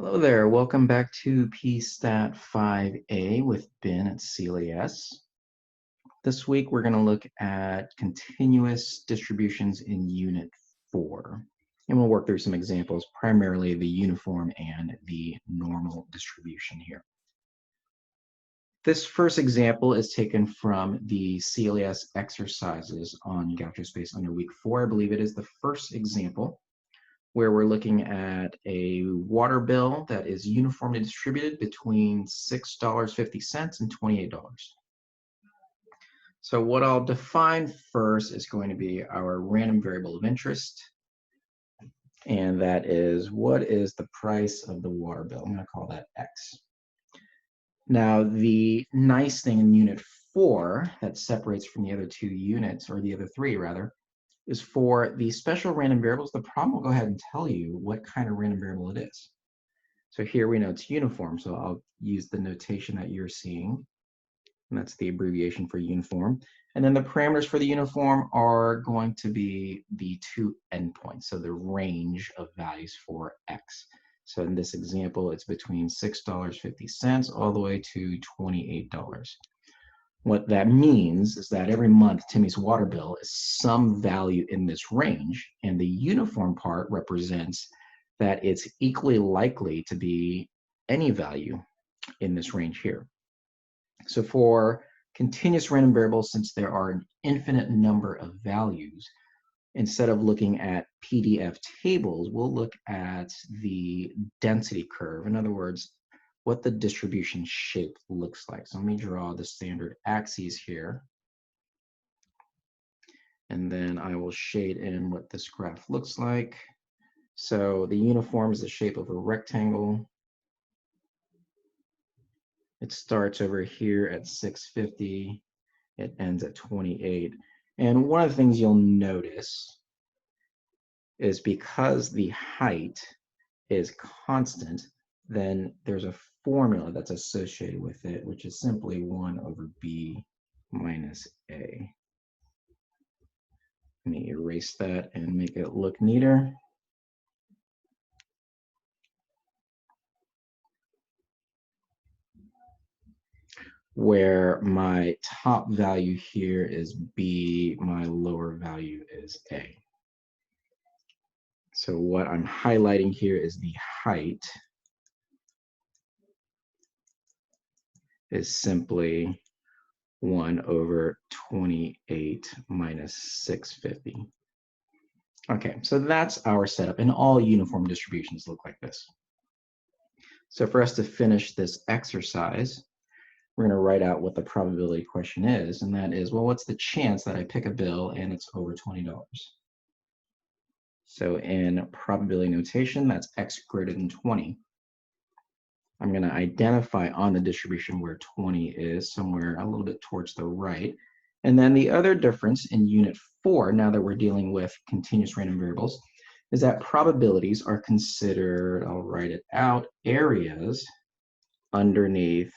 Hello there, welcome back to PSTAT 5A with Binh at CLAS. This week we're going to look at continuous distributions in Unit 4. And we'll work through some examples, primarily the uniform and the normal distribution here. This first example is taken from the CLAS exercises on Gaucho space under week 4. I believe it is the first example, where we're looking at a water bill that is uniformly distributed between $6.50 and $28. So what I'll define first is going to be our random variable of interest, and that is what is the price of the water bill. I'm going to call that X. Now, the nice thing in Unit 4 that separates from the other two units, or the other three rather, is for the special random variables, the problem will go ahead and tell you what kind of random variable it is. So here we know it's uniform, so I'll use the notation that you're seeing, and that's the abbreviation for uniform. And then the parameters for the uniform are going to be the two endpoints, so the range of values for X. So in this example, it's between $6.50 all the way to $28. What that means is that every month Timmy's water bill is some value in this range, and the uniform part represents that it's equally likely to be any value in this range here. So for continuous random variables, since there are an infinite number of values, instead of looking at PDF tables, we'll look at the density curve. In other words, what the distribution shape looks like. So let me draw the standard axes here. And then I will shade in what this graph looks like. So the uniform is the shape of a rectangle. It starts over here at 650. It ends at 28. And one of the things you'll notice is because the height is constant, then there's a formula that's associated with it, which is simply 1 over b minus a. Let me erase that and make it look neater. Where my top value here is b, my lower value is a. So what I'm highlighting here is the height is simply 1 over 28 minus 650. Okay, so that's our setup, and all uniform distributions look like this. So for us to finish this exercise, we're going to write out what the probability question is, and that is, well, what's the chance that I pick a bill and it's over $20? So in probability notation, that's X greater than 20. I'm going to identify on the distribution where 20 is, somewhere a little bit towards the right. And then the other difference in Unit 4, now that we're dealing with continuous random variables, is that probabilities are considered, I'll write it out, areas underneath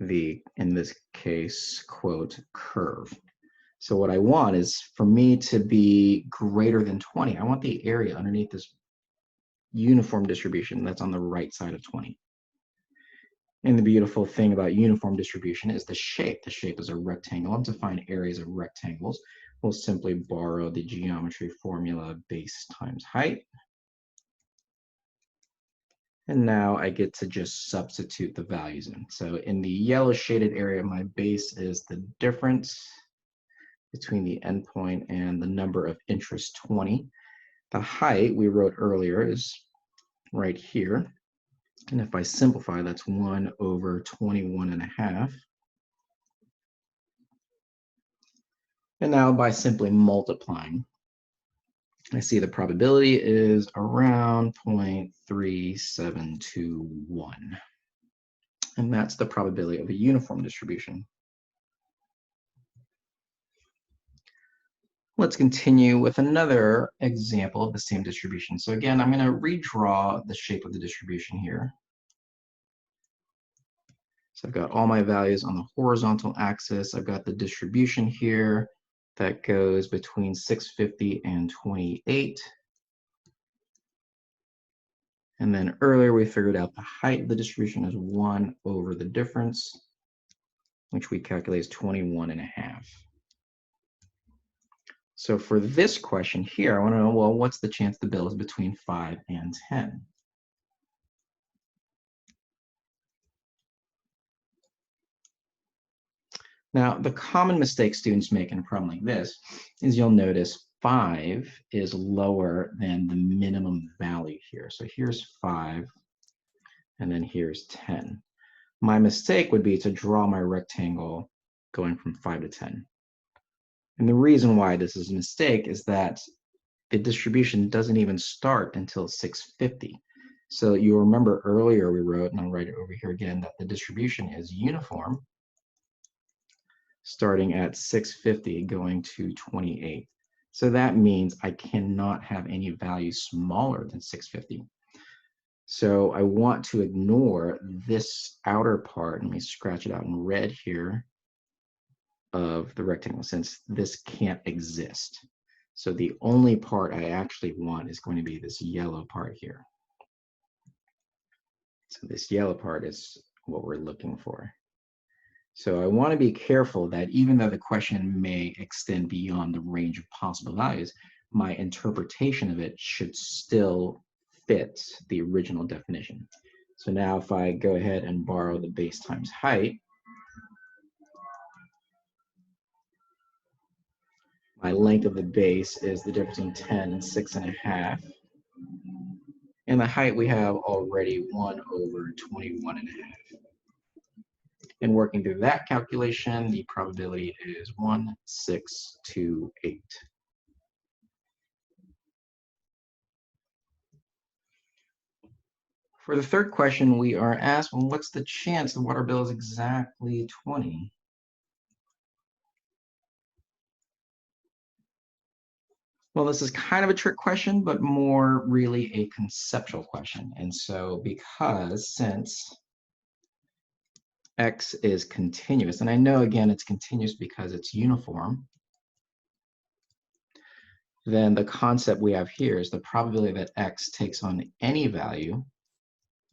the, in this case, quote, curve. So what I want is for me to be greater than 20. I want the area underneath this uniform distribution that's on the right side of 20. And the beautiful thing about uniform distribution is the shape. The shape is a rectangle. And to find areas of rectangles, we'll simply borrow the geometry formula base times height. And now I get to just substitute the values in. So in the yellow shaded area, my base is the difference between the endpoint and the number of interest 20. The height we wrote earlier is right here. And if I simplify, that's 1 over 21.5. And now by simply multiplying, I see the probability is around 0.3721. And that's the probability of a uniform distribution. Let's continue with another example of the same distribution. So again, I'm going to redraw the shape of the distribution here. So I've got all my values on the horizontal axis. I've got the distribution here that goes between 650 and 28. And then earlier we figured out the height of the distribution is 1 over the difference, which we calculate as 21.5. So for this question here, I want to know, well, what's the chance the bill is between 5 and 10? Now, the common mistake students make in a problem like this is you'll notice 5 is lower than the minimum value here. So here's 5, and then here's 10. My mistake would be to draw my rectangle going from 5 to 10. And the reason why this is a mistake is that the distribution doesn't even start until 650. So you remember earlier we wrote, and I'll write it over here again, that the distribution is uniform starting at 650 going to 28. So that means I cannot have any value smaller than 650. So I want to ignore this outer part. Let me scratch it out in red here of the rectangle since this can't exist. So the only part I actually want is going to be this yellow part here. So this yellow part is what we're looking for. So I want to be careful that even though the question may extend beyond the range of possible values, my interpretation of it should still fit the original definition. So now if I go ahead and borrow the base times height, my length of the base is the difference between 10 and 6.5. And the height we have already 1 over 21.5. And working through that calculation, the probability is 1/628. For the third question, we are asked, well, what's the chance the water bill is exactly 20? Well, this is kind of a trick question, but more really a conceptual question. And so since x is continuous, and I know, again, it's continuous because it's uniform, then the concept we have here is the probability that x takes on any value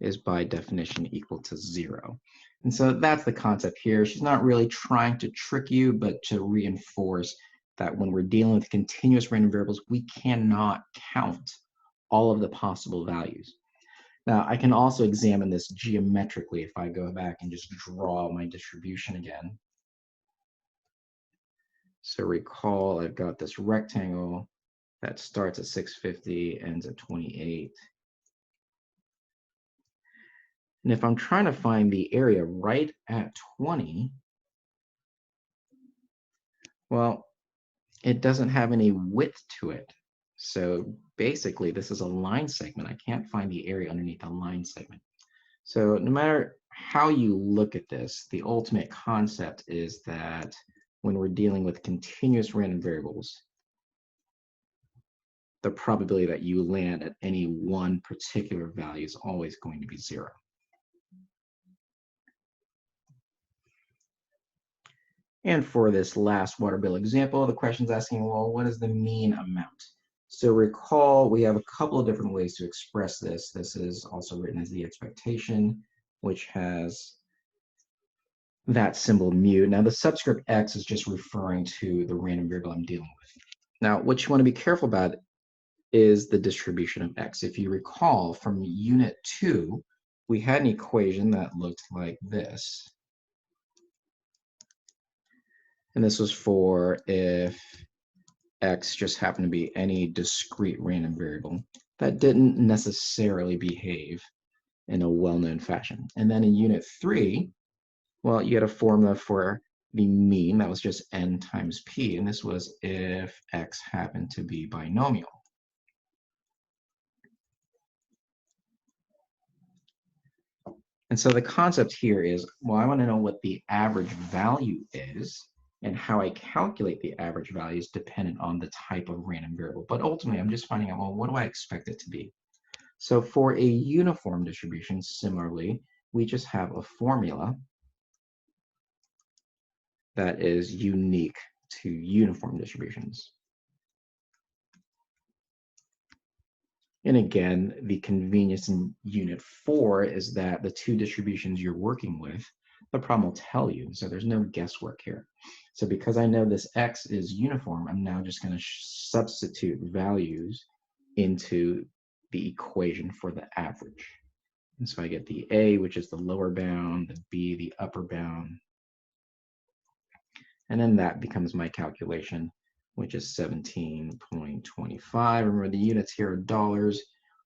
is by definition equal to 0. And so that's the concept here. She's not really trying to trick you, but to reinforce that when we're dealing with continuous random variables, we cannot count all of the possible values. Now, I can also examine this geometrically if I go back and just draw my distribution again. So recall I've got this rectangle that starts at 650, ends at 28. And if I'm trying to find the area right at 20, well, it doesn't have any width to it. So basically, this is a line segment. I can't find the area underneath a line segment. So no matter how you look at this, the ultimate concept is that when we're dealing with continuous random variables, the probability that you land at any one particular value is always going to be 0. And for this last water bill example, the question's asking, well, what is the mean amount? So recall, we have a couple of different ways to express this. This is also written as the expectation, which has that symbol mu. Now the subscript x is just referring to the random variable I'm dealing with. Now, what you want to be careful about is the distribution of x. If you recall from unit 2, we had an equation that looked like this. And this was for if x just happened to be any discrete random variable that didn't necessarily behave in a well-known fashion. And then in unit 3, well, you had a formula for the mean that was just n times p, and this was if x happened to be binomial. And so the concept here is, well, I want to know what the average value is, and how I calculate the average value is dependent on the type of random variable. But ultimately, I'm just finding out, well, what do I expect it to be? So for a uniform distribution, similarly, we just have a formula that is unique to uniform distributions. And again, the convenience in unit 4 is that the two distributions you're working with, the problem will tell you. So there's no guesswork here. So because I know this x is uniform, I'm now just going to substitute values into the equation for the average. And so I get the a, which is the lower bound, the b, the upper bound. And then that becomes my calculation, which is 17.25. Remember, the units here are dollars.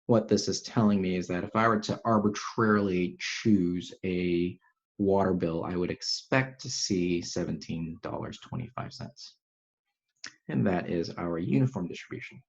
What this is telling me is that if I were to arbitrarily choose a water bill, I would expect to see $17.25. And that is our uniform distribution.